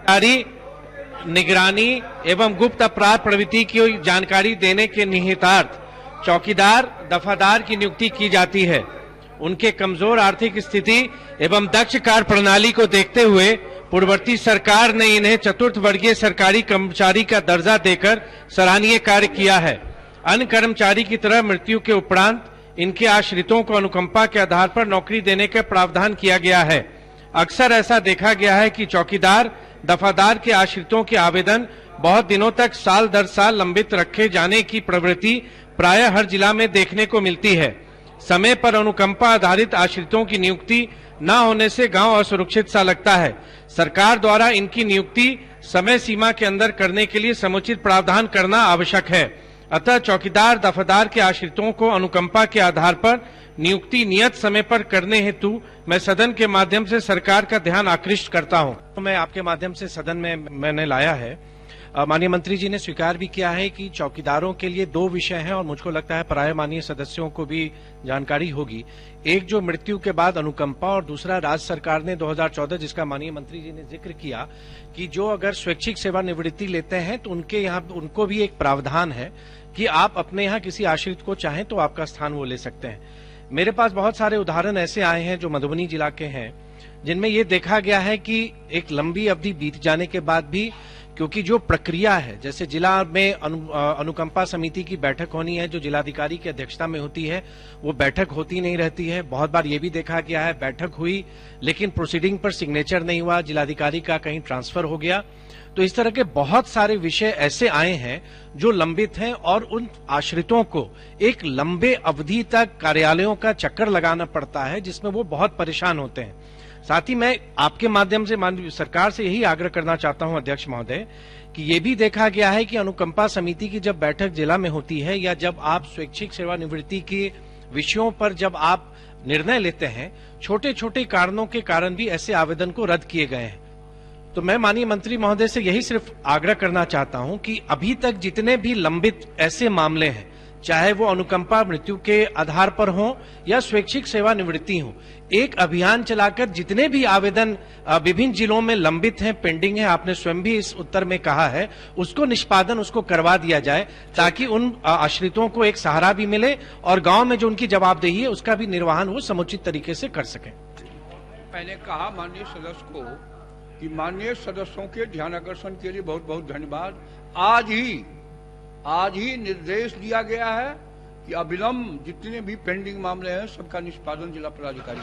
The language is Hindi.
जारी निगरानी एवं गुप्त अपराध प्रवृत्ति की जानकारी देने के निहितार्थ चौकीदार दफादार की नियुक्ति की जाती है। उनके कमजोर आर्थिक स्थिति एवं दक्ष कार्य प्रणाली को देखते हुए पूर्ववर्ती सरकार ने इन्हें चतुर्थ वर्गीय सरकारी कर्मचारी का दर्जा देकर सराहनीय कार्य किया है। अन्य कर्मचारी की तरह मृत्यु के उपरांत इनके आश्रितों को अनुकंपा के आधार पर नौकरी देने का प्रावधान किया गया है। अक्सर ऐसा देखा गया है कि चौकीदार दफादार के आश्रितों के आवेदन बहुत दिनों तक साल दर साल लंबित रखे जाने की प्रवृत्ति प्रायः हर जिला में देखने को मिलती है। समय पर अनुकंपा आधारित आश्रितों की नियुक्ति न होने से गांव असुरक्षित सा लगता है। सरकार द्वारा इनकी नियुक्ति समय सीमा के अंदर करने के लिए समुचित प्रावधान करना आवश्यक है। अतः चौकीदार दफादार के आश्रितों को अनुकंपा के आधार पर नियुक्ति नियत समय पर करने हेतु मैं सदन के माध्यम से सरकार का ध्यान आकृष्ट करता हूं। तो मैं आपके माध्यम से सदन में मैंने लाया है। माननीय मंत्री जी ने स्वीकार भी किया है कि चौकीदारों के लिए दो विषय हैं और मुझको लगता है प्राय माननीय सदस्यों को भी जानकारी होगी। एक जो मृत्यु के बाद अनुकंपा और दूसरा राज्य सरकार ने 2014 जिसका माननीय मंत्री जी ने जिक्र किया कि जो अगर स्वैच्छिक सेवानिवृत्ति लेते हैं तो उनके यहाँ उनको भी एक प्रावधान है कि आप अपने यहाँ किसी आश्रित को चाहें तो आपका स्थान वो ले सकते हैं। मेरे पास बहुत सारे उदाहरण ऐसे आए हैं जो मधुबनी जिला के हैं जिनमें ये देखा गया है कि एक लंबी अवधि बीत जाने के बाद भी क्योंकि जो प्रक्रिया है जैसे जिला में अनुकंपा समिति की बैठक होनी है जो जिलाधिकारी की अध्यक्षता में होती है वो बैठक होती नहीं रहती है। बहुत बार ये भी देखा गया है बैठक हुई लेकिन प्रोसीडिंग पर सिग्नेचर नहीं हुआ, जिलाधिकारी का कहीं ट्रांसफर हो गया। तो इस तरह के बहुत सारे विषय ऐसे आए हैं जो लंबित हैं और उन आश्रितों को एक लंबे अवधि तक कार्यालयों का चक्कर लगाना पड़ता है जिसमें वो बहुत परेशान होते हैं। साथ ही मैं आपके माध्यम से माननीय सरकार से यही आग्रह करना चाहता हूं अध्यक्ष महोदय कि ये भी देखा गया है कि अनुकंपा समिति की जब बैठक जिला में होती है या जब आप स्वैच्छिक सेवानिवृत्ति के विषयों पर जब आप निर्णय लेते हैं छोटे छोटे कारणों के कारण भी ऐसे आवेदन को रद्द किए गए हैं। तो मैं माननीय मंत्री महोदय से यही सिर्फ आग्रह करना चाहता हूं कि अभी तक जितने भी लंबित ऐसे मामले हैं चाहे वो अनुकंपा मृत्यु के आधार पर हो या स्वैच्छिक सेवानिवृत्ति हो, एक अभियान चलाकर जितने भी आवेदन विभिन्न जिलों में लंबित हैं, पेंडिंग है, आपने स्वयं भी इस उत्तर में कहा है, उसको निष्पादन उसको करवा दिया जाए ताकि उन आश्रितों को एक सहारा भी मिले और गांव में जो उनकी जवाबदेही है उसका भी निर्वहन वो समुचित तरीके से कर सकें। मैंने कहा माननीय सदस्य को कि माननीय सदस्यों के ध्यानाकर्षण के लिए बहुत बहुत धन्यवाद। आज ही निर्देश दिया गया है कि अविलंब जितने भी पेंडिंग मामले हैं सबका निष्पादन जिला पदाधिकारी।